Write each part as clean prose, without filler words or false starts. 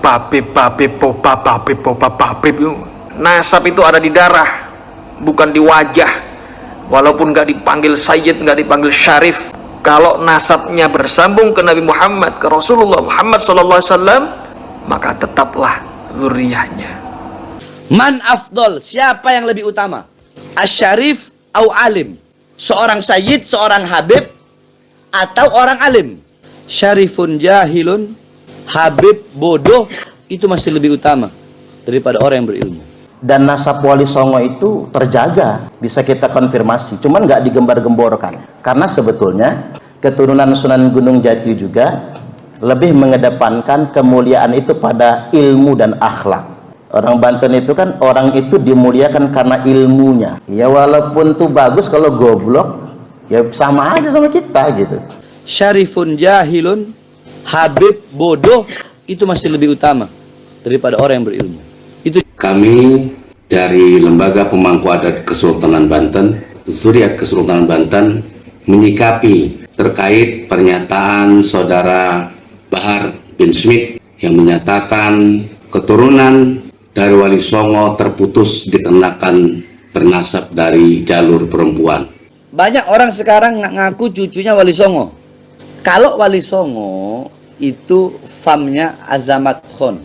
Babib. Nasab itu ada di darah, bukan di wajah. Walaupun nggak dipanggil Sayyid, nggak dipanggil Syarif, kalau nasabnya bersambung ke Nabi Muhammad, ke Rasulullah Muhammad SAW, maka tetaplah zuriyahnya. Man afdol, siapa yang lebih utama? Asyarif au alim? Seorang Sayyid, seorang Habib, atau orang alim? Syarifun jahilun, Habib bodoh, itu masih lebih utama daripada orang yang berilmu. Dan nasab Wali Songo itu terjaga, bisa kita konfirmasi, cuman nggak digembar-gemborkan. Karena sebetulnya keturunan Sunan Gunung Jati juga lebih mengedepankan kemuliaan itu pada ilmu dan akhlak. Orang Banten itu kan, orang itu dimuliakan karena ilmunya. Ya walaupun tuh bagus, kalau goblok ya sama aja sama kita gitu. Syarifun jahilun, Habib bodoh, itu masih lebih utama daripada orang yang berilmu. Itu kami dari Lembaga Pemangku Adat Kesultanan Banten, Zuriat Kesultanan Banten, menyikapi terkait pernyataan saudara Bahar bin Smith yang menyatakan keturunan dari Wali Songo terputus dikarenakan bernasab dari jalur perempuan. banyak orang sekarang ngaku cucunya Wali Songo. Kalau Wali Songo itu famnya Azamat Khon.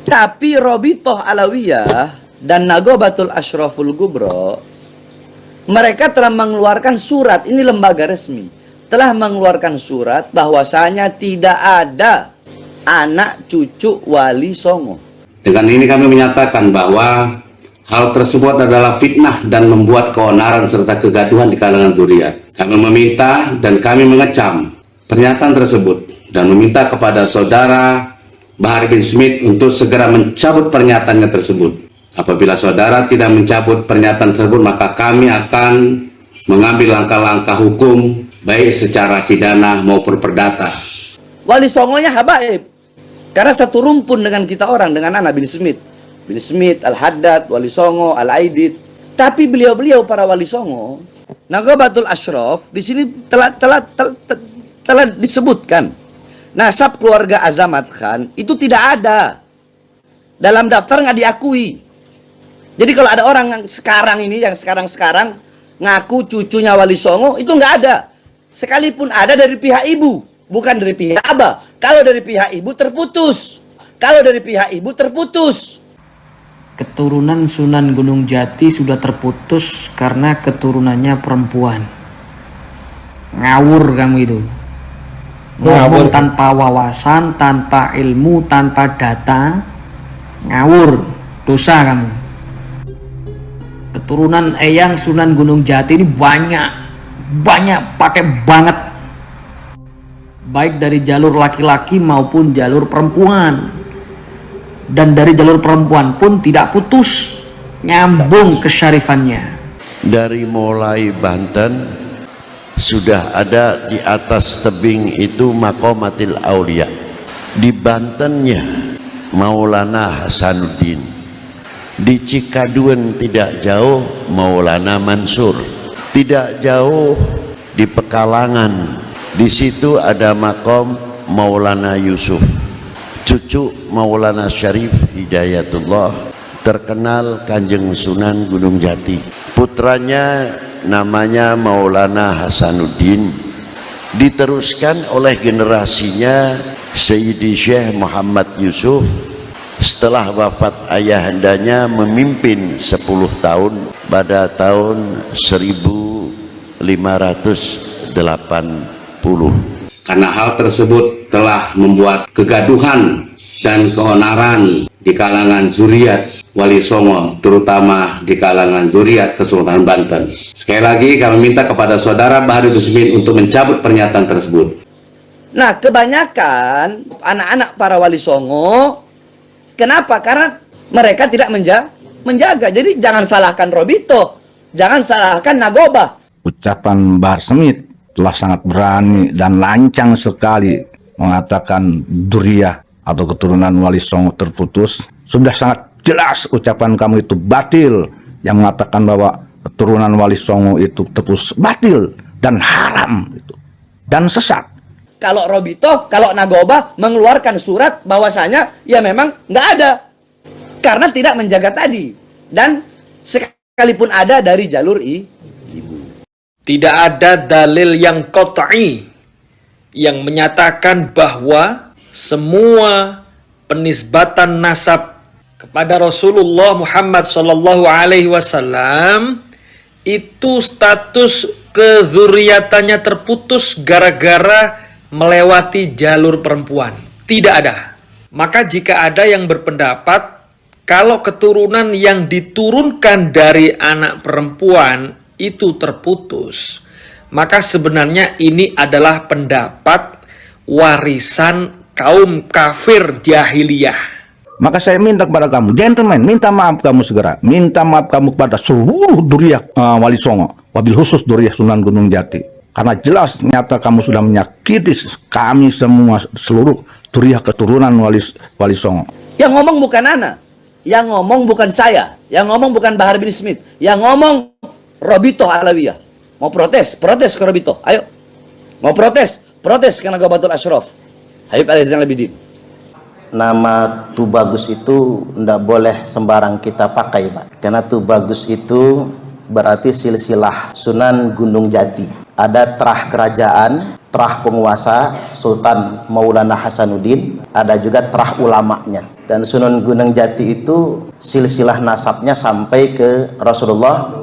Tapi Robitoh Alawiyah dan Nagobatul Ashraful Gubro, mereka telah mengeluarkan surat, ini lembaga resmi, telah mengeluarkan surat bahwasanya tidak ada anak cucu Wali Songo. Dengan ini kami menyatakan bahwa hal tersebut adalah fitnah dan membuat keonaran serta kegaduhan di kalangan zuriat. Kami meminta dan kami mengecam pernyataan tersebut dan meminta kepada saudara Bahar bin Smith untuk segera mencabut pernyataannya tersebut. Apabila saudara tidak mencabut pernyataan tersebut, maka kami akan mengambil langkah-langkah hukum baik secara pidana maupun perdata. Wali Songonya habaib, karena satu rumpun dengan kita orang, dengan anak bin Smith. Bin Smith, Al-Haddad, Wali Songo, Al-Aidid. Tapi beliau-beliau para Wali Songo, Nagobatul Ashraf, di sini telah disebutkan. Nasab keluarga Azamat Khan itu tidak ada. Dalam daftar nggak diakui. Jadi kalau ada orang yang sekarang ini, yang sekarang ngaku cucunya Wali Songo, itu nggak ada. Sekalipun ada dari pihak ibu, bukan dari pihak abah. Kalau dari pihak ibu terputus. Keturunan Sunan Gunung Jati sudah terputus karena keturunannya perempuan. Ngawur kamu itu. Ngomong tanpa wawasan, tanpa ilmu, tanpa data. Ngawur, dosa kamu. Keturunan Eyang Sunan Gunung Jati ini banyak, pakai banget. Baik dari jalur laki-laki maupun jalur perempuan. Dan dari jalur perempuan pun tidak putus, nyambung kesyarifannya. Dari mulai Banten sudah ada di atas tebing itu Maqamatil Aulia. Di Bantennya Maulana Hasanuddin. Di Cikaduen tidak jauh Maulana Mansur. Tidak jauh di Pekalangan, di situ ada makom Maulana Yusuf, cucu Maulana Syarif Hidayatullah, terkenal Kanjeng Sunan Gunung Jati. Putranya namanya Maulana Hasanuddin, diteruskan oleh generasinya Sayyidi Syekh Muhammad Yusuf. Setelah wafat ayahandanya memimpin 10 tahun pada tahun 1580. Karena hal tersebut telah membuat kegaduhan dan keonaran di kalangan zuriat Wali Songo, terutama di kalangan zuriat Kesultanan Banten. Sekali lagi kami minta kepada saudara Bahar bin Smith untuk mencabut pernyataan tersebut. Nah, kebanyakan anak-anak para Wali Songo, kenapa? Karena mereka tidak menjaga. Jadi jangan salahkan Robito, jangan salahkan Nagoba. Ucapan Bahar Smith telah sangat berani dan lancang sekali mengatakan duriyah atau keturunan Wali Songo terputus. Sudah sangat jelas ucapan kamu itu batil, yang mengatakan bahwa keturunan Wali Songo itu terputus, batil dan haram itu, dan sesat. kalau Robito, kalau Nagoba mengeluarkan surat bahwasanya ya memang nggak ada. Karena tidak menjaga tadi. Dan sekalipun ada dari jalur ibu. Tidak ada dalil yang qat'i yang menyatakan bahwa semua penisbatan nasab kepada Rasulullah Muhammad sallallahu alaihi wasallam itu status kezuriatannya terputus gara-gara melewati jalur perempuan. Tidak ada. Maka jika ada yang berpendapat kalau keturunan yang diturunkan dari anak perempuan itu terputus, maka sebenarnya ini adalah pendapat warisan kaum kafir jahiliyah. Maka saya minta kepada kamu, gentlemen, minta maaf kamu segera. Minta maaf kamu kepada seluruh duriyah Wali Songo, wabil khusus duriyah Sunan Gunung Jati. Karena jelas nyata kamu sudah menyakiti kami semua, seluruh duriyah keturunan Wali Songo. Yang ngomong bukan Ana, yang ngomong bukan saya, yang ngomong bukan Bahar bin Smith, yang ngomong Robito Alawiyah. Mau protes? Protes ke Robito. Ayo. Mau protes? Protes ke Nagobatul Ashraf. Habib Ali Zainal Abidin. Nama Tubagus itu tidak boleh sembarang kita pakai, Pak. Karena Tubagus itu berarti silsilah Sunan Gunung Jati. Ada terah kerajaan, terah penguasa Sultan Maulana Hasanuddin, ada juga terah ulamanya. Dan Sunan Gunung Jati itu silsilah nasabnya sampai ke Rasulullah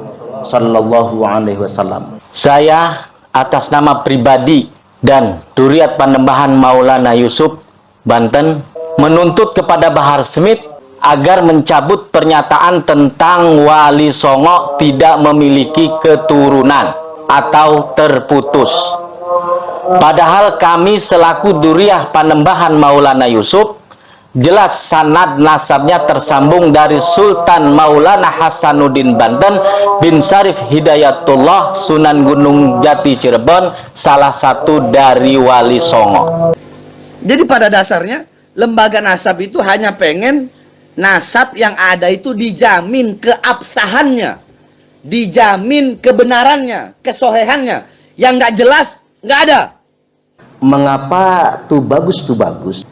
Sallallahu Alaihi Wasallam. Saya atas nama pribadi dan Duriat Panembahan Maulana Yusuf Banten menuntut kepada Bahar Smith agar mencabut pernyataan tentang Wali Songo tidak memiliki keturunan atau terputus. Padahal kami selaku Duriah Panembahan Maulana Yusuf jelas sanad nasabnya tersambung dari Sultan Maulana Hasanuddin Banten bin Syarif Hidayatullah Sunan Gunung Jati Cirebon, salah satu dari Wali Songo. Jadi pada dasarnya lembaga nasab itu hanya pengen nasab yang ada itu dijamin keabsahannya, dijamin kebenarannya, kesohehannya. Yang nggak jelas nggak ada. Mengapa Tubagus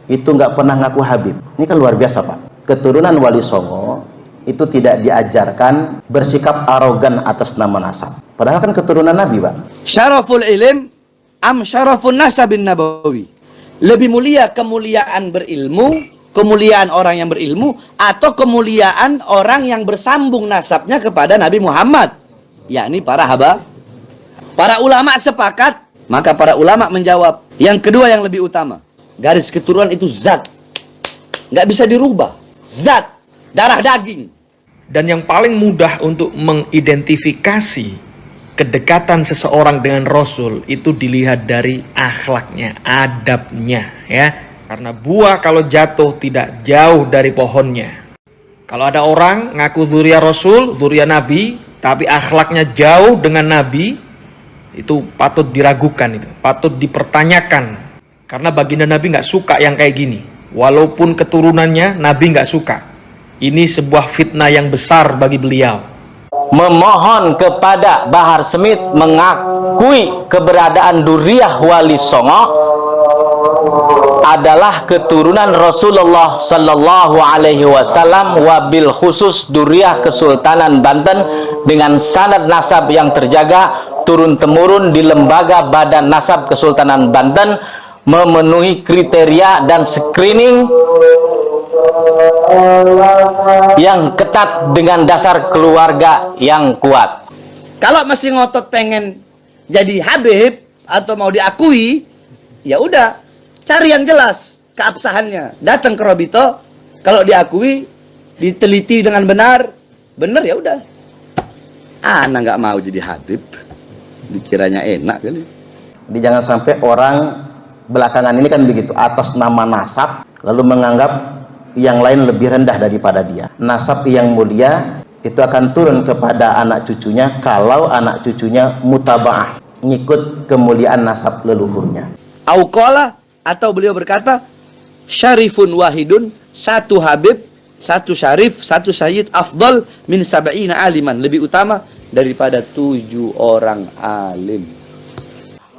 itu nggak pernah ngaku Habib? Ini kan luar biasa, Pak. Keturunan Wali Songo itu tidak diajarkan bersikap arogan atas nama nasab. Padahal kan keturunan Nabi, Pak. Syaraful ilim am syarafun nasabin nabawi. Lebih mulia kemuliaan berilmu, kemuliaan orang yang berilmu, atau kemuliaan orang yang bersambung nasabnya kepada Nabi Muhammad, yakni para haba. Para ulama sepakat, maka para ulama menjawab, yang kedua yang lebih utama, garis keturunan itu zat, nggak bisa dirubah, zat, darah daging. Dan yang paling mudah untuk mengidentifikasi kedekatan seseorang dengan Rasul itu dilihat dari akhlaknya, adabnya, ya. Karena buah kalau jatuh tidak jauh dari pohonnya. Kalau ada orang ngaku dzurriyyah Rasul, dzurriyyah Nabi, tapi akhlaknya jauh dengan Nabi, itu patut diragukan, itu patut dipertanyakan. Karena baginda Nabi nggak suka yang kayak gini. Walaupun keturunannya Nabi nggak suka. Ini sebuah fitnah yang besar bagi beliau. Memohon kepada Bahar Smith mengakui keberadaan Duriah Wali Songo adalah keturunan Rasulullah Sallallahu Alaihi Wasallam, wabil khusus Duriah Kesultanan Banten dengan sanad nasab yang terjaga turun-temurun di lembaga Badan Nasab Kesultanan Banten, memenuhi kriteria dan screening yang ketat dengan dasar keluarga yang kuat. Kalau masih ngotot pengen jadi Habib atau mau diakui, ya udah cari yang jelas keabsahannya. Datang ke Robito, kalau diakui, diteliti dengan benar ya udah. Ana nggak mau jadi Habib, dikiranya enak kali. Jadi jangan sampai orang belakangan ini kan begitu, atas nama nasab lalu menganggap yang lain lebih rendah daripada dia. Nasab yang mulia itu akan turun kepada anak cucunya kalau anak cucunya mutaba'ah, ngikut kemuliaan nasab leluhurnya. Auqala, atau beliau berkata, syarifun wahidun, satu Habib, satu syarif, satu sayyid, afdal min sab'ina aliman, lebih utama daripada 7 orang alim.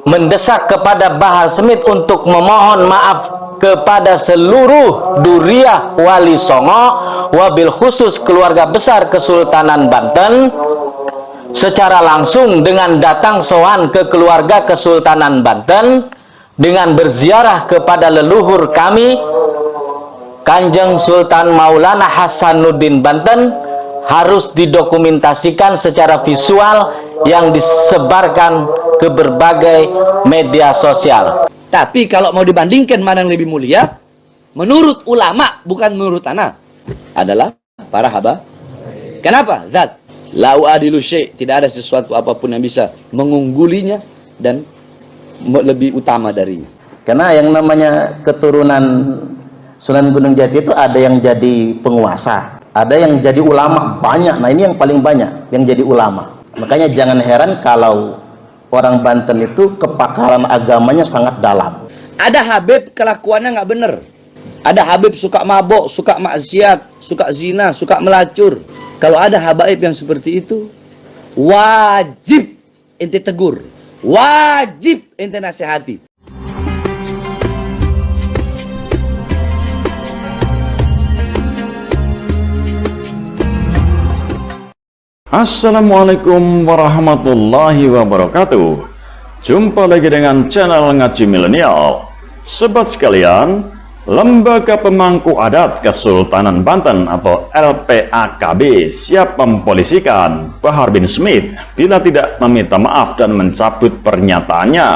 mendesak kepada Bahar Smith untuk memohon maaf kepada seluruh Duriah Wali Songo, wabil khusus keluarga besar Kesultanan Banten, secara langsung dengan datang sowan ke keluarga Kesultanan Banten, dengan berziarah kepada leluhur kami Kanjeng Sultan Maulana Hasanuddin Banten, harus didokumentasikan secara visual yang disebarkan ke berbagai media sosial. Tapi kalau mau dibandingkan mana yang lebih mulia, menurut ulama, bukan menurut anak, adalah para haba. Kenapa? Zat. Lau adilu syai', tidak ada sesuatu apapun yang bisa mengunggulinya dan lebih utama darinya. Karena yang namanya keturunan Sunan Gunung Jati itu ada yang jadi penguasa, ada yang jadi ulama, banyak. Nah ini yang paling banyak yang jadi ulama. Makanya jangan heran kalau orang Banten itu kepakaran agamanya sangat dalam. Ada Habib kelakuannya nggak bener. Ada Habib suka mabok, suka maksiat, suka zina, suka melacur. Kalau ada habaib yang seperti itu, wajib ente tegur, wajib ente nasihati. Assalamualaikum warahmatullahi wabarakatuh. Jumpa lagi dengan channel Ngaji Milenial. Sobat sekalian, Lembaga Pemangku Adat Kesultanan Banten atau LPAKB siap mempolisikan Bahar bin Smith bila tidak meminta maaf dan mencabut pernyataannya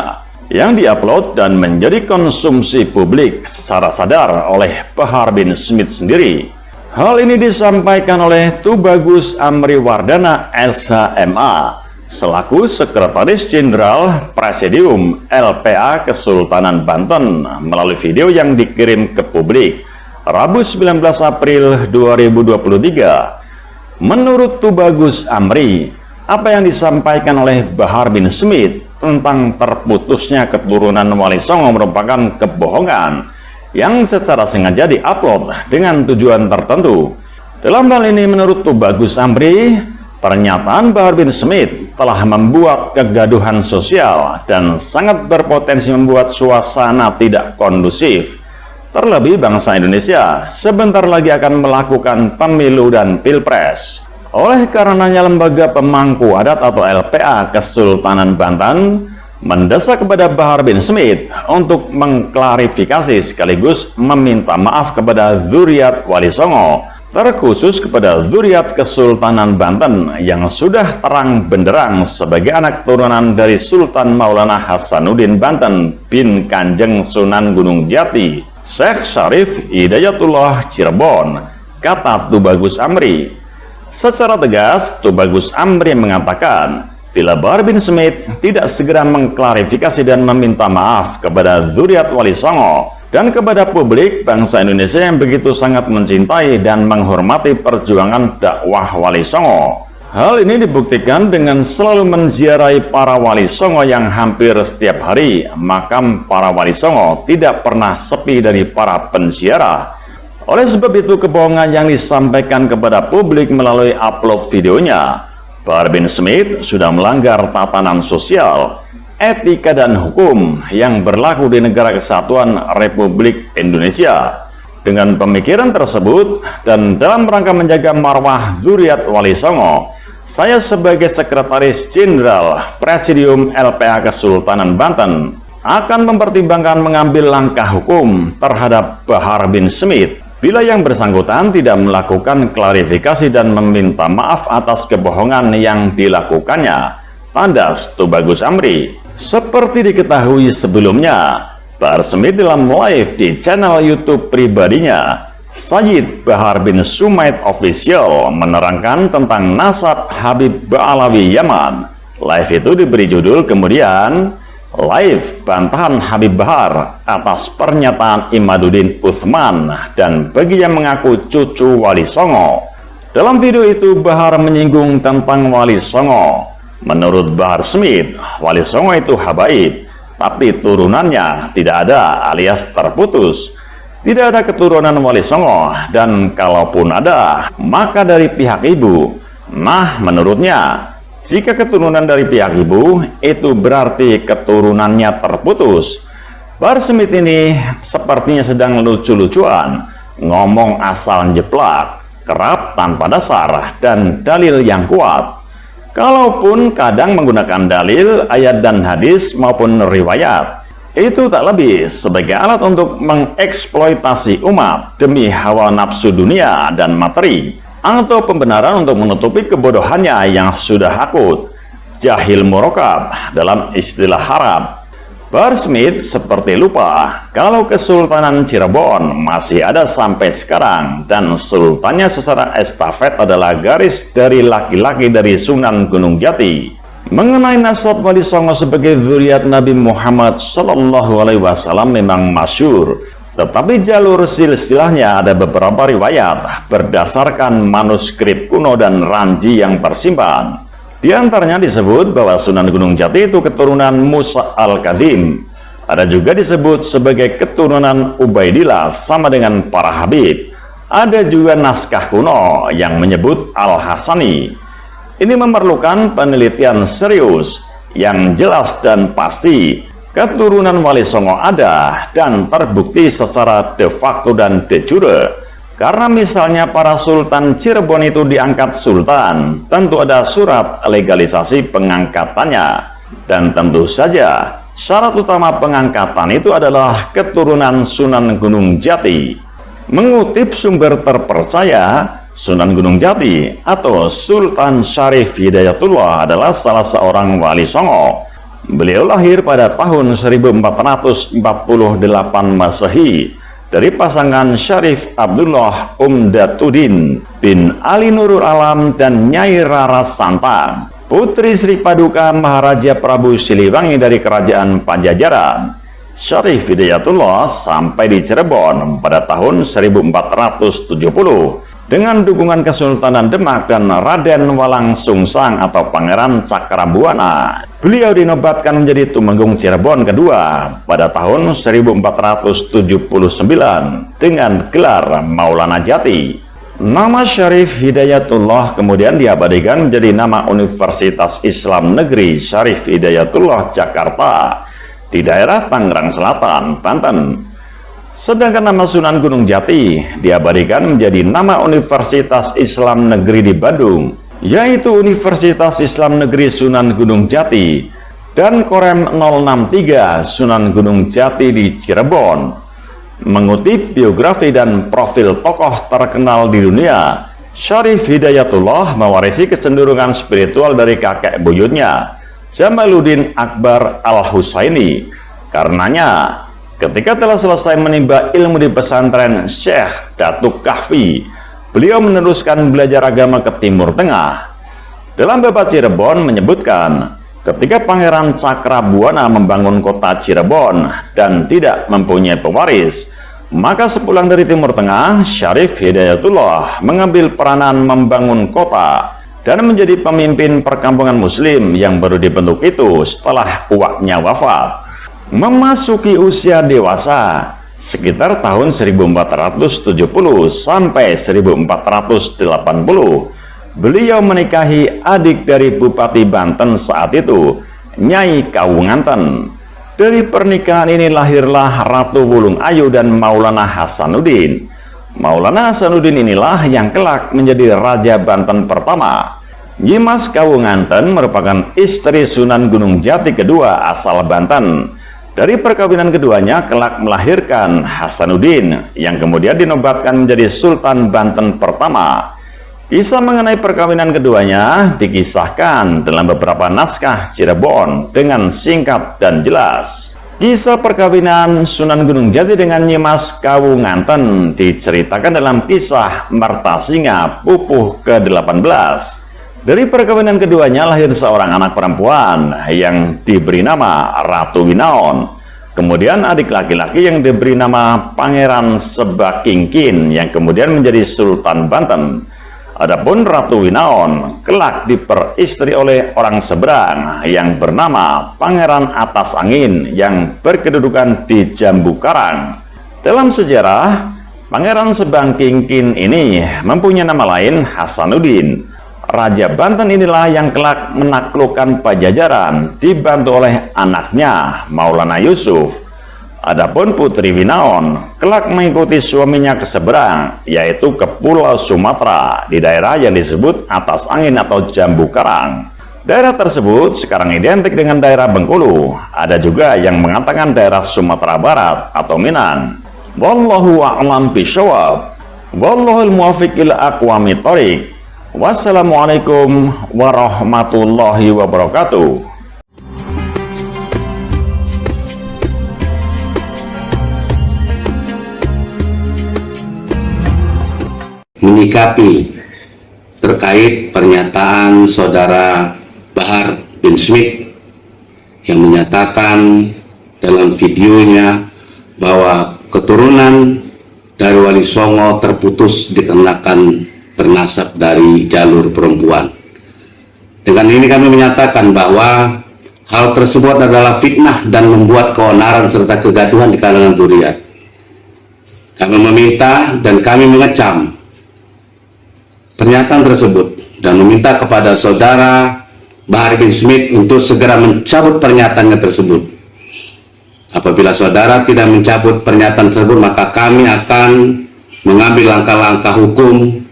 yang diupload dan menjadi konsumsi publik secara sadar oleh Bahar bin Smith sendiri. Hal ini disampaikan oleh Tubagus Amri Wardana SHMA selaku Sekretaris Jenderal Presidium LPA Kesultanan Banten melalui video yang dikirim ke publik Rabu 19 April 2023. Menurut Tubagus Amri, apa yang disampaikan oleh Bahar bin Smith tentang terputusnya keturunan Wali Songo merupakan kebohongan yang secara sengaja diupload dengan tujuan tertentu. Dalam hal ini menurut Tubagus Amri, pernyataan Bahar bin Smith telah membuat kegaduhan sosial dan sangat berpotensi membuat suasana tidak kondusif. Terlebih bangsa Indonesia sebentar lagi akan melakukan pemilu dan pilpres. Oleh karenanya Lembaga Pemangku Adat atau LPA Kesultanan Banten mendesak kepada Bahar bin Smith untuk mengklarifikasi sekaligus meminta maaf kepada zuriat Wali Songo, terkhusus kepada zuriat Kesultanan Banten yang sudah terang benderang sebagai anak turunan dari Sultan Maulana Hasanuddin Banten bin Kanjeng Sunan Gunung Jati, Syekh Syarif Hidayatullah Cirebon, kata Tubagus Amri. Secara tegas, Tubagus Amri mengatakan, bila Bahar bin Smith tidak segera mengklarifikasi dan meminta maaf kepada zuriat Wali Songo dan kepada publik bangsa Indonesia yang begitu sangat mencintai dan menghormati perjuangan dakwah Wali Songo. Hal ini dibuktikan dengan selalu menziarahi para Wali Songo yang hampir setiap hari makam para Wali Songo tidak pernah sepi dari para penziarah. Oleh sebab itu kebohongan yang disampaikan kepada publik melalui upload videonya, Bahar bin Smith sudah melanggar tatanan sosial, etika dan hukum yang berlaku di Negara Kesatuan Republik Indonesia. Dengan pemikiran tersebut dan dalam rangka menjaga marwah zuriat Wali Songo, saya sebagai Sekretaris Jenderal Presidium LPA Kesultanan Banten akan mempertimbangkan mengambil langkah hukum terhadap Bahar bin Smith bila yang bersangkutan tidak melakukan klarifikasi dan meminta maaf atas kebohongan yang dilakukannya. Tandas Tubagus Amri. Seperti diketahui sebelumnya, Bahar Smith dalam live di channel YouTube pribadinya, Sayyid Bahar bin Sumaid Official menerangkan tentang nasab Habib Ba'alawi Yaman. Live itu diberi judul kemudian Live bantahan Habib Bahar atas pernyataan Imaduddin Uthman dan bagi yang mengaku cucu Wali Songo. Dalam video itu Bahar menyinggung tentang Wali Songo. Menurut Bahar Smith, Wali Songo itu habaib, tapi turunannya tidak ada alias terputus. Tidak ada keturunan Wali Songo, dan kalaupun ada, maka dari pihak ibu. Nah, menurutnya Jika keturunan dari pihak ibu, itu berarti keturunannya terputus. Bahar Smith ini sepertinya sedang lucu-lucuan, ngomong asal jeplak, kerap tanpa dasar dan dalil yang kuat. Kalaupun kadang menggunakan dalil, ayat dan hadis maupun riwayat, itu tak lebih sebagai alat untuk mengeksploitasi umat demi hawa nafsu dunia dan materi, atau pembenaran untuk menutupi kebodohannya yang sudah akut, jahil murokab dalam istilah Arab. Bahar Smith seperti lupa kalau Kesultanan Cirebon masih ada sampai sekarang, dan sultannya secara estafet adalah garis dari laki-laki dari Sunan Gunung Jati. Mengenai nasab Wali Songo sebagai zuriat Nabi Muhammad SAW memang masyhur, tetapi jalur silsilahnya ada beberapa riwayat berdasarkan manuskrip kuno dan ranji yang tersimpan. Di antaranya disebut bahwa Sunan Gunung Jati itu keturunan Musa Al-Kadhim. Ada juga disebut sebagai keturunan Ubaidillah sama dengan para Habib. Ada juga naskah kuno yang menyebut Al-Hasani. Ini memerlukan penelitian serius yang jelas dan pasti. Keturunan Wali Songo ada dan terbukti secara de facto dan de jure. Karena misalnya para sultan Cirebon itu diangkat sultan, tentu ada surat legalisasi pengangkatannya. Dan tentu saja syarat utama pengangkatan itu adalah keturunan Sunan Gunung Jati. Mengutip sumber terpercaya, Sunan Gunung Jati atau Sultan Syarif Hidayatullah adalah salah seorang Wali Songo. Beliau lahir pada tahun 1448 Masehi dari pasangan Syarif Abdullah Umdatuddin bin Ali Nurul Alam dan Nyai Rara Santang, putri Sri Paduka Maharaja Prabu Siliwangi dari Kerajaan Pajajaran. Syarif Hidayatullah sampai di Cirebon pada tahun 1470 dengan dukungan Kesultanan Demak dan Raden Walang Sungsang atau Pangeran Cakrabuana. Beliau dinobatkan menjadi Tumenggung Cirebon kedua pada tahun 1479 dengan gelar Maulana Jati. Nama Syarif Hidayatullah kemudian diabadikan menjadi nama Universitas Islam Negeri Syarif Hidayatullah Jakarta di daerah Tangerang Selatan, Banten. Sedangkan nama Sunan Gunung Jati diabadikan menjadi nama Universitas Islam Negeri di Bandung, yaitu Universitas Islam Negeri Sunan Gunung Jati, dan Korem 063 Sunan Gunung Jati di Cirebon. Mengutip biografi dan profil tokoh terkenal di dunia, Syarif Hidayatullah mewarisi kecenderungan spiritual dari kakek buyutnya, Jamaluddin Akbar Al-Husaini. Karenanya, ketika telah selesai menimba ilmu di pesantren Syekh Datuk Kahfi, beliau meneruskan belajar agama ke Timur Tengah. Dalam Babat Cirebon menyebutkan, ketika Pangeran Cakrabuana membangun kota Cirebon dan tidak mempunyai pewaris, maka sepulang dari Timur Tengah, Syarif Hidayatullah mengambil peranan membangun kota dan menjadi pemimpin perkampungan Muslim yang baru dibentuk itu setelah uwaknya wafat. Memasuki usia dewasa sekitar tahun 1470 sampai 1480, beliau menikahi adik dari Bupati Banten saat itu, Nyai Kawunganten. Dari pernikahan ini lahirlah Ratu Wulung Ayu dan Maulana Hasanuddin. Maulana Hasanuddin inilah yang kelak menjadi Raja Banten pertama. Nyimas Kawunganten merupakan istri Sunan Gunung Jati kedua asal Banten. Dari perkawinan keduanya kelak melahirkan Hasanuddin yang kemudian dinobatkan menjadi Sultan Banten pertama. Kisah mengenai perkawinan keduanya dikisahkan dalam beberapa naskah Cirebon dengan singkat dan jelas. Kisah perkawinan Sunan Gunung Jati dengan Nyimas Kawunganten diceritakan dalam kisah Mertasinga Pupuh ke-18. Dari perkawinan keduanya lahir seorang anak perempuan yang diberi nama Ratu Winaon. Kemudian adik laki-laki yang diberi nama Pangeran Sebakingkin yang kemudian menjadi Sultan Banten. Adapun Ratu Winaon kelak diperistri oleh orang seberang yang bernama Pangeran Atas Angin yang berkedudukan di Jambu Karang. Dalam sejarah, Pangeran Sebakingkin ini mempunyai nama lain Hasanuddin. Raja Banten inilah yang kelak menaklukkan Pajajaran dibantu oleh anaknya Maulana Yusuf. Adapun Putri Winaon kelak mengikuti suaminya ke seberang, yaitu ke Pulau Sumatera di daerah yang disebut Atas Angin atau Jambu Karang. Daerah tersebut sekarang identik dengan daerah Bengkulu. Ada juga yang mengatakan daerah Sumatera Barat atau Minang. Wallahu a'lam bishawab. Wallahul muwaffiq ila aqwamit thoriq. Wassalamualaikum warahmatullahi wabarakatuh. Menyikapi terkait pernyataan saudara Bahar bin Smith yang menyatakan dalam videonya bahwa keturunan dari Wali Songo terputus dikarenakan bernasab dari jalur perempuan. Dengan ini kami menyatakan bahwa hal tersebut adalah fitnah dan membuat keonaran serta kegaduhan di kalangan zuriat. Kami meminta dan kami mengecam pernyataan tersebut dan meminta kepada saudara Bahar bin Smith untuk segera mencabut pernyataannya tersebut. Apabila saudara tidak mencabut pernyataan tersebut, maka kami akan mengambil langkah-langkah hukum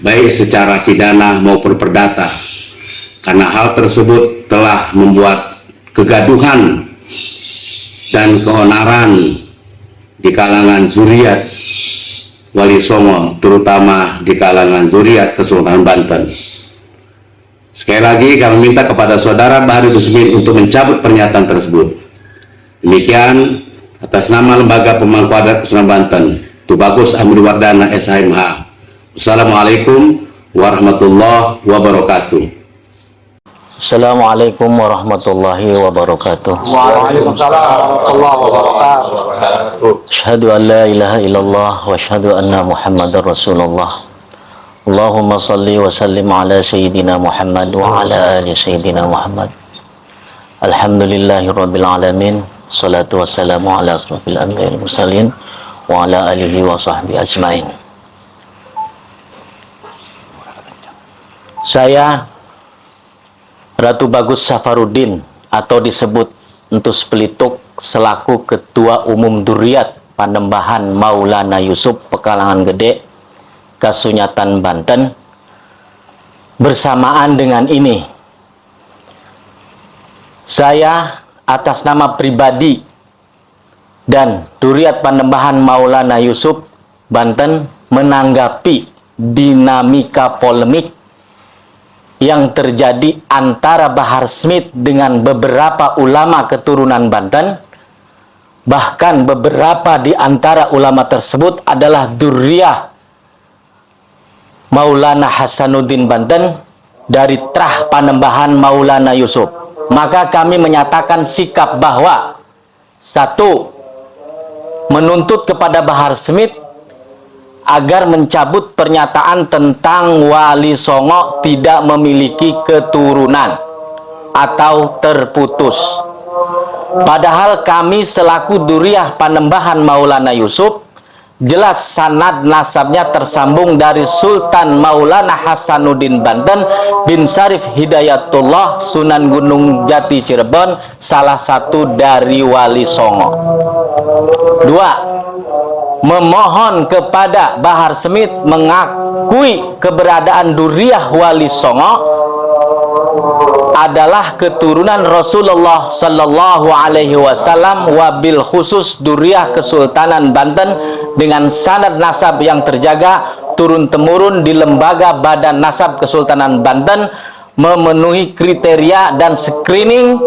baik secara pidana maupun perdata, karena hal tersebut telah membuat kegaduhan dan keonaran di kalangan zuriat Wali Songo, terutama di kalangan zuriat Kesultanan Banten. Sekali lagi kami minta kepada saudara Bahar bin Smith untuk mencabut pernyataan tersebut. Demikian atas nama Lembaga Pemangku Adat Kesultanan Banten, Tubagus Amri Wardana SHMH. Wassalamualaikum warahmatullahi wabarakatuh. Assalamualaikum warahmatullahi wabarakatuh. Waalaikumsalam warahmatullahi wabarakatuh. Asyhadu an la ilaha illallah wa asyhadu anna Muhammadar Rasulullah. Allahumma salli wa sallim ala sayyidina Muhammad wa ala ali sayyidina Muhammad. Alhamdulillahi rabbil alamin. Salatu wassalamu ala asrafil anbiya'i wal mursalin wa ala alihi wa sahbihi ajmain. Saya Ratu Bagus Safarudin atau disebut Entus Pelituk selaku Ketua Umum Duriat Panembahan Maulana Yusuf Pekalangan Gede, Kasunyatan Banten. Bersamaan dengan ini, saya atas nama pribadi dan Duriat Panembahan Maulana Yusuf Banten menanggapi dinamika polemik yang terjadi antara Bahar Smith dengan beberapa ulama keturunan Banten. Bahkan beberapa di antara ulama tersebut adalah Duriyah Maulana Hasanuddin Banten dari Trah Panembahan Maulana Yusuf. Maka kami menyatakan sikap bahwa satu, menuntut kepada Bahar Smith agar mencabut pernyataan tentang Wali Songo tidak memiliki keturunan atau terputus. Padahal kami selaku Duriyah Panembahan Maulana Yusuf jelas sanad nasabnya tersambung dari Sultan Maulana Hasanuddin Banten bin Syarif Hidayatullah Sunan Gunung Jati Cirebon, salah satu dari Wali Songo. Dua, memohon kepada Bahar Smith mengakui keberadaan Duriyah Wali Songo adalah keturunan Rasulullah Sallallahu Alaihi Wasallam, wabil khusus Duriyah Kesultanan Banten dengan sanad nasab yang terjaga turun-temurun di Lembaga Badan Nasab Kesultanan Banten, memenuhi kriteria dan screening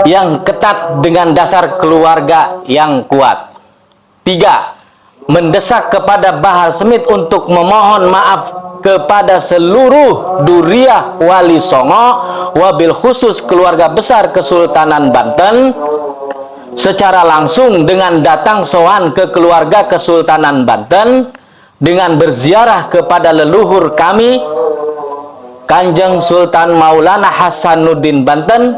yang ketat dengan dasar keluarga yang kuat. Tiga, mendesak kepada Bahar Smith untuk memohon maaf kepada seluruh Duriyah Wali Songo, wabil khusus keluarga besar Kesultanan Banten, secara langsung dengan datang sowan ke keluarga Kesultanan Banten, dengan berziarah kepada leluhur kami Kanjeng Sultan Maulana Hasanuddin Banten,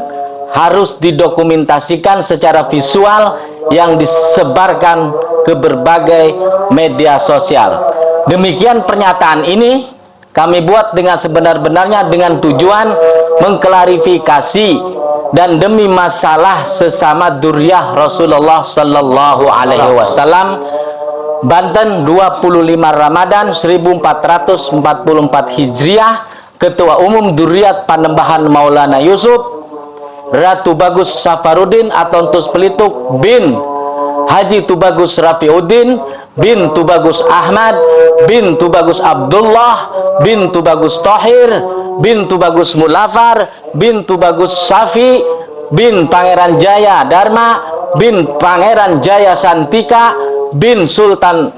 harus didokumentasikan secara visual yang disebarkan ke berbagai media sosial. Demikian pernyataan ini kami buat dengan sebenar-benarnya dengan tujuan mengklarifikasi dan demi masalah sesama dzurriyyah Rasulullah Sallallahu Alaihi Wasallam. Banten, 25 Ramadan 1444 Hijriah. Ketua Umum Dzurriyyat Panembahan Maulana Yusuf, Ratu Bagus Safarudin atau Tus Pelituk bin Haji Tubagus Rafiuddin bin Tubagus Ahmad bin Tubagus Abdullah bin Tubagus Tohir bin Tubagus Mulafar bin Tubagus Safi bin Pangeran Jaya Dharma bin Pangeran Jaya Santika bin Sultan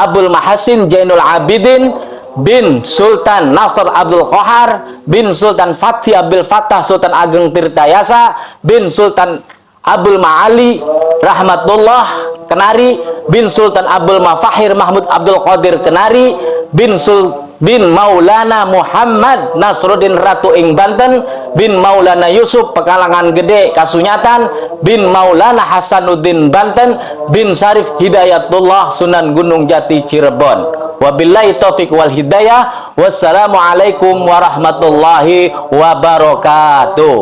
Abdul Mahasin Jainul Abidin bin Sultan Nasr Abdul Qahar bin Sultan Fatih Abdul Fattah Sultan Ageng Tirtayasa bin Sultan Abdul Ma'ali Rahmatullah Kenari bin Sultan Abdul Mafahir Mahmud Abdul Qadir Kenari bin Maulana Muhammad Nasruddin Ratu ing Banten bin Maulana Yusuf Pekalangan Gede Kasunyatan bin Maulana Hasanuddin Banten bin Syarif Hidayatullah Sunan Gunung Jati Cirebon. Wabillahi taufiq wal hidayah. Wassalamualaikum warahmatullahi wabarakatuh.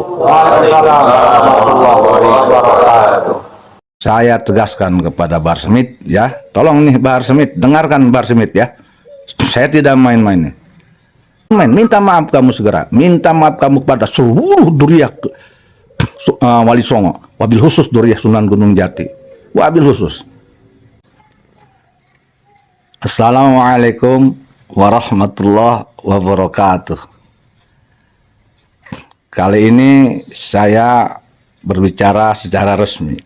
Saya tegaskan kepada Bahar Smith, ya, tolong nih Bahar Smith, dengarkan Bahar Smith ya. Saya tidak main-main nih. Minta maaf kamu segera, minta maaf kamu kepada seluruh dzurriyyah Wali Songo, wabil khusus dzurriyyah Sunan Gunung Jati, wabil khusus. Assalamualaikum warahmatullahi wabarakatuh. Kali ini saya berbicara secara resmi.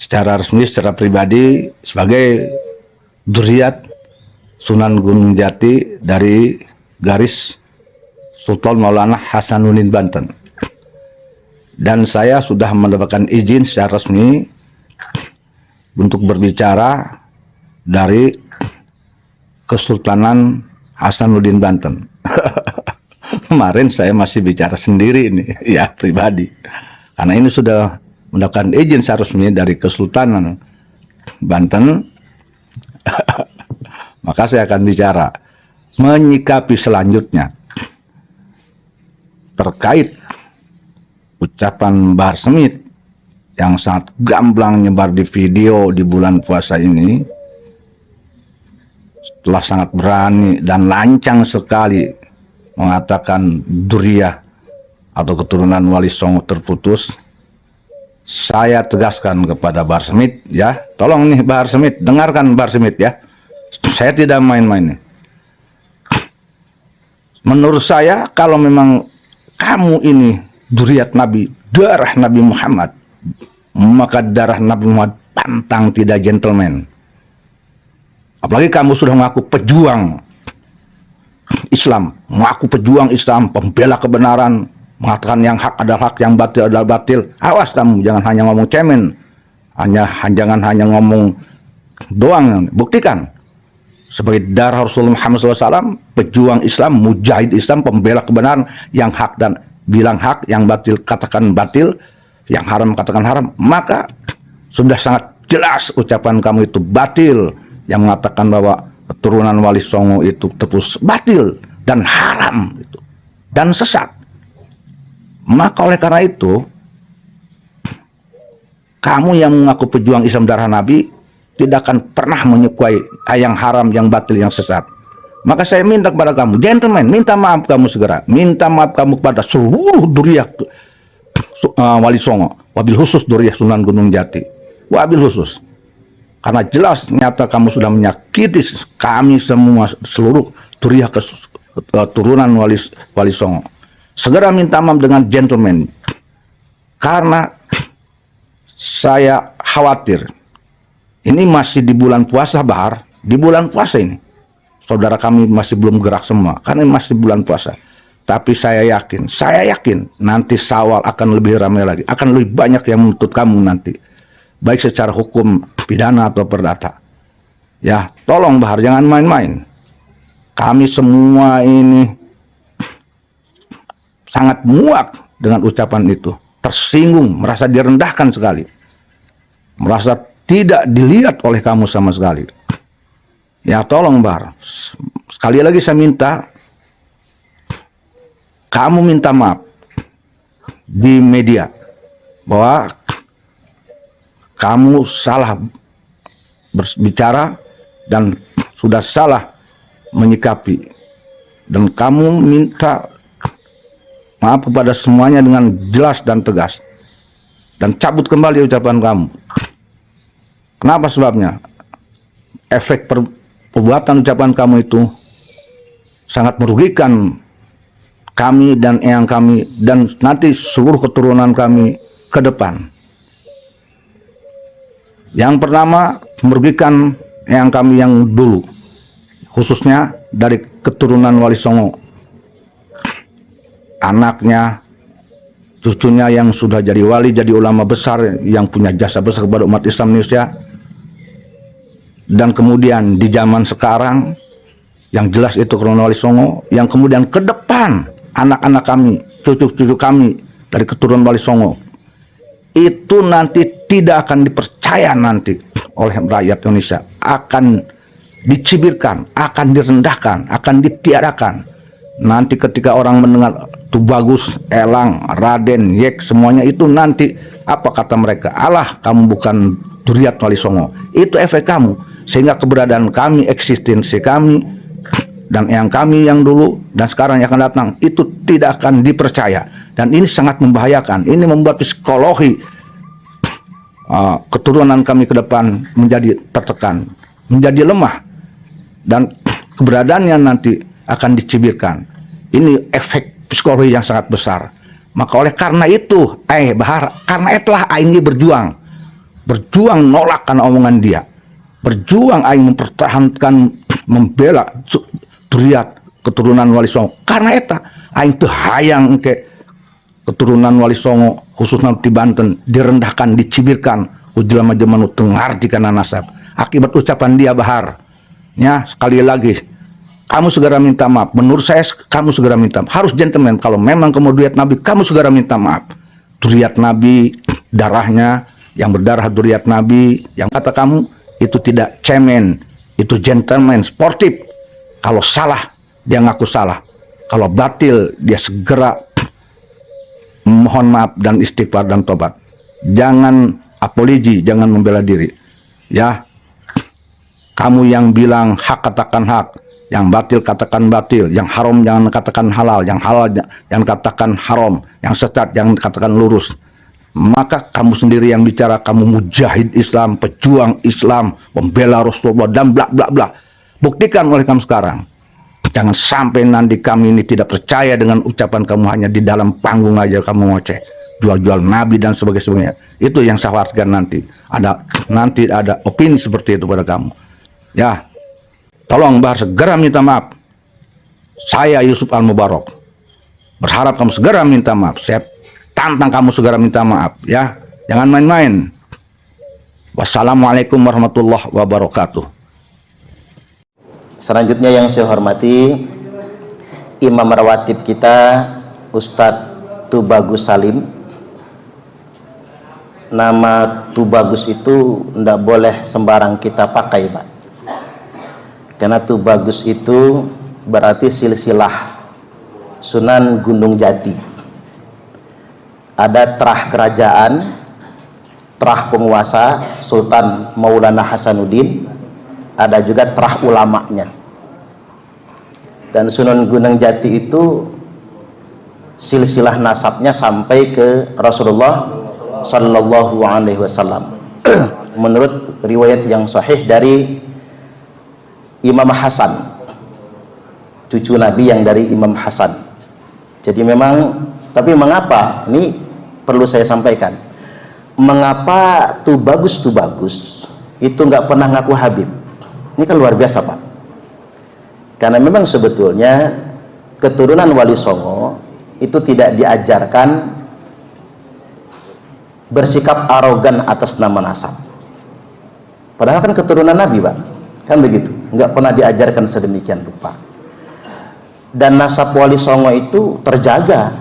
Secara resmi, secara pribadi, sebagai dzurriyyat Sunan Gunung Jati dari garis Sultan Maulana Hasanuddin Banten. Dan saya sudah mendapatkan izin secara resmi untuk berbicara dari Kesultanan Hasanuddin Banten. Kemarin saya masih bicara sendiri ini, ya, pribadi. Karena ini sudah mendapatkan izin secara resmi dari Kesultanan Banten. Maka saya akan bicara menyikapi selanjutnya terkait ucapan Bahar Smith yang sangat gamblang nyebar di video di bulan puasa ini. Setelah sangat berani dan lancang sekali mengatakan dzurriyyah atau keturunan Wali Songo terputus, saya tegaskan kepada Bahar Smith, ya, tolong nih Bahar Smith, dengarkan Bahar Smith ya. Saya tidak main-main nih. Menurut saya, kalau memang kamu ini dzurriyyat Nabi, darah Nabi Muhammad, maka darah Nabi Muhammad pantang tidak gentleman. Apalagi kamu sudah mengaku pejuang Islam, mengaku pejuang Islam, pembela kebenaran, mengatakan yang hak adalah hak, yang batil adalah batil. Awas kamu, jangan hanya ngomong cemen, jangan hanya ngomong doang. Buktikan sebagai darah Rasulullah Muhammad SAW, pejuang Islam, mujahid Islam, pembela kebenaran, yang hak dan bilang hak, yang batil katakan batil, yang haram katakan haram. Maka sudah sangat jelas ucapan kamu itu batil, yang mengatakan bahwa keturunan Wali Songo itu terus batil dan haram gitu, dan sesat. Maka oleh karena itu, kamu yang mengaku pejuang Islam darah Nabi tidak akan pernah menyukai yang haram, yang batil, yang sesat. Maka saya minta kepada kamu, gentleman, minta maaf kamu segera, minta maaf kamu kepada seluruh dzurriyyah Wali Songo, wabil khusus dzurriyyah Sunan Gunung Jati, wabil khusus. Karena jelas nyata kamu sudah menyakiti kami semua, seluruh dzurriyyah keturunan Wali Songo. Segera minta maaf dengan gentleman. Karena saya khawatir, ini masih di bulan puasa, Bahar, di bulan puasa ini saudara kami masih belum gerak semua, karena masih bulan puasa. Tapi saya yakin nanti Syawal akan lebih ramai lagi, akan lebih banyak yang menuntut kamu nanti, baik secara hukum pidana atau perdata. Ya, tolong Bahar, jangan main-main. Kami semua ini sangat muak dengan ucapan itu, tersinggung, merasa direndahkan sekali, merasa tidak dilihat oleh kamu sama sekali. Ya tolong Bar, sekali lagi saya minta, kamu minta maaf di media bahwa kamu salah berbicara dan sudah salah menyikapi, dan kamu minta maaf kepada semuanya dengan jelas dan tegas, dan cabut kembali ucapan kamu. Kenapa sebabnya? Efek perbuatan ucapan kamu itu sangat merugikan kami dan eyang kami dan nanti seluruh keturunan kami ke depan. Yang pertama, merugikan eyang kami yang dulu, khususnya dari keturunan Wali Songo, anaknya, cucunya yang sudah jadi wali, jadi ulama besar yang punya jasa besar kepada umat Islam Indonesia. Dan kemudian di zaman sekarang yang jelas itu keturunan Wali Songo, yang kemudian ke depan anak-anak kami, cucu-cucu kami dari keturunan Wali Songo itu nanti tidak akan dipercaya nanti oleh rakyat Indonesia, akan dicibirkan, akan direndahkan, akan ditiadakan. Nanti ketika orang mendengar Tubagus, Elang, Raden, Yek, semuanya itu nanti apa kata mereka? Alah, kamu bukan Duriat Wali Songo. Itu efek kamu, sehingga keberadaan kami, eksistensi kami dan yang kami yang dulu dan sekarang yang akan datang itu tidak akan dipercaya, dan ini sangat membahayakan. Ini membuat psikologi keturunan kami ke depan menjadi tertekan, menjadi lemah, dan keberadaannya nanti akan dicibirkan. Ini efek psikologi yang sangat besar. Maka oleh karena itu, Bahar, karena itulah Aing berjuang nolak karena omongan dia, berjuang Aing mempertahankan, membela Duriat keturunan Wali Songo. Karena eta Aing teu hayang ke keturunan Wali Songo khususnya di Banten direndahkan, dicibirkan ku jelema-jelema nu teu ngarti kana nasab. Akibat ucapan dia, Bahar, ya sekali lagi kamu segera minta maaf. Menurut saya kamu segera minta maaf. Harus gentleman. Kalau memang kamu duriat Nabi, kamu segera minta maaf. Duriat Nabi, darahnya yang berdarah duriat Nabi, yang kata kamu itu tidak cemen, itu gentleman, sportif. Kalau salah, dia ngaku salah. Kalau batil, dia segera mohon maaf dan istighfar dan tobat. Jangan apologi, jangan membela diri. Ya, kamu yang bilang hak katakan hak, yang batil katakan batil, yang haram jangan katakan halal, yang halal jangan katakan haram, yang sesat jangan katakan lurus. Maka kamu sendiri yang bicara, kamu mujahid Islam, pejuang Islam, membela Rasulullah dan bla bla bla. Buktikan oleh kamu sekarang. Jangan sampai nanti kami ini tidak percaya dengan ucapan kamu, hanya di dalam panggung aja kamu ngoceh, jual-jual Nabi dan sebagainya. Itu yang saya khawatirkan nanti. Nanti ada opini seperti itu pada kamu. Ya, tolong Bahar segera minta maaf. Saya Yusuf Al-Mubarak berharap kamu segera minta maaf. Saya tantang kamu segera minta maaf, ya. Jangan main-main. Wassalamualaikum warahmatullahi wabarakatuh. Selanjutnya yang saya hormati Imam Rawatib kita Ustadz Tubagus Salim. Nama Tubagus itu tidak boleh sembarang kita pakai, Pak. Karena Tubagus itu berarti silsilah Sunan Gunung Jati. Ada terah kerajaan, terah penguasa Sultan Maulana Hasanuddin, ada juga terah ulamanya. Dan Sunan Gunung Jati itu silsilah nasabnya sampai ke Rasulullah Sallallahu Alaihi Wasallam. Menurut riwayat yang sahih dari Imam Hasan, cucu Nabi yang dari Imam Hasan. Jadi memang, tapi mengapa? Ini perlu saya sampaikan. Mengapa Tubagus itu nggak pernah ngaku Habib? Ini kan luar biasa, Pak. Karena memang sebetulnya keturunan Wali Songo itu tidak diajarkan bersikap arogan atas nama nasab. Padahal kan keturunan Nabi, Pak. Kan begitu. Nggak pernah diajarkan sedemikian rupa. Dan nasab Wali Songo itu terjaga.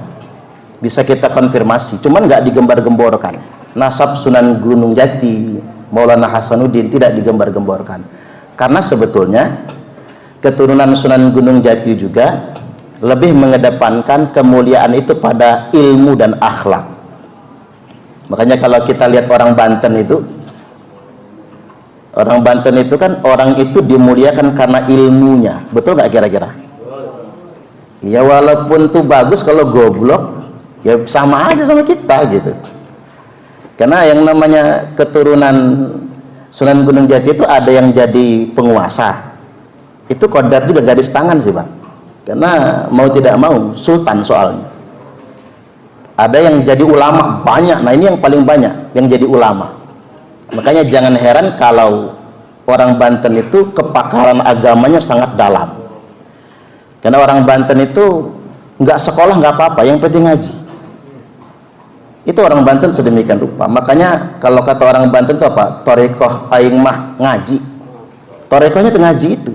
Bisa kita konfirmasi. Cuman nggak digembar-gemborkan. Nasab Sunan Gunung Jati, Maulana Hasanuddin tidak digembar-gemborkan. Karena sebetulnya keturunan Sunan Gunung Jati juga lebih mengedepankan kemuliaan itu pada ilmu dan akhlak. Makanya kalau kita lihat orang Banten itu kan orang itu dimuliakan karena ilmunya. Betul nggak kira-kira? Ya walaupun tuh bagus, kalau goblok ya sama aja sama kita gitu. Karena yang namanya keturunan Sunan Gunung Jati itu ada yang jadi penguasa. Itu kodrat juga, garis tangan sih Pak. Karena mau tidak mau sultan soalnya. Ada yang jadi ulama banyak. Nah ini yang paling banyak yang jadi ulama. Makanya jangan heran kalau orang Banten itu kepakaran agamanya sangat dalam. Karena orang Banten itu nggak sekolah nggak apa-apa, yang penting ngaji. Itu orang Banten sedemikian rupa. Makanya kalau kata orang Banten itu apa? Torekoh aing mah ngaji. Torekohnya itu ngaji itu.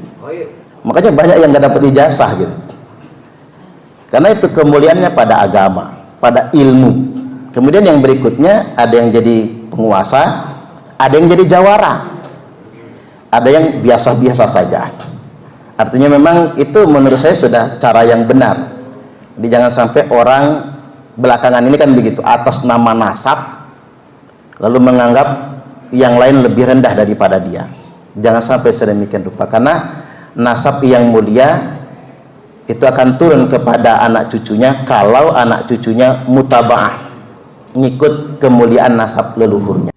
Makanya banyak yang nggak dapat ijazah gitu. Karena itu kemuliaannya pada agama, pada ilmu. Kemudian yang berikutnya ada yang jadi penguasa, ada yang jadi jawara, ada yang biasa-biasa saja. Artinya memang itu menurut saya sudah cara yang benar. Jadi jangan sampai orang belakangan ini kan begitu, atas nama nasab lalu menganggap yang lain lebih rendah daripada dia. Jangan sampai sedemikian rupa, karena nasab yang mulia itu akan turun kepada anak cucunya kalau anak cucunya mutaba'ah, ngikut kemuliaan nasab leluhurnya.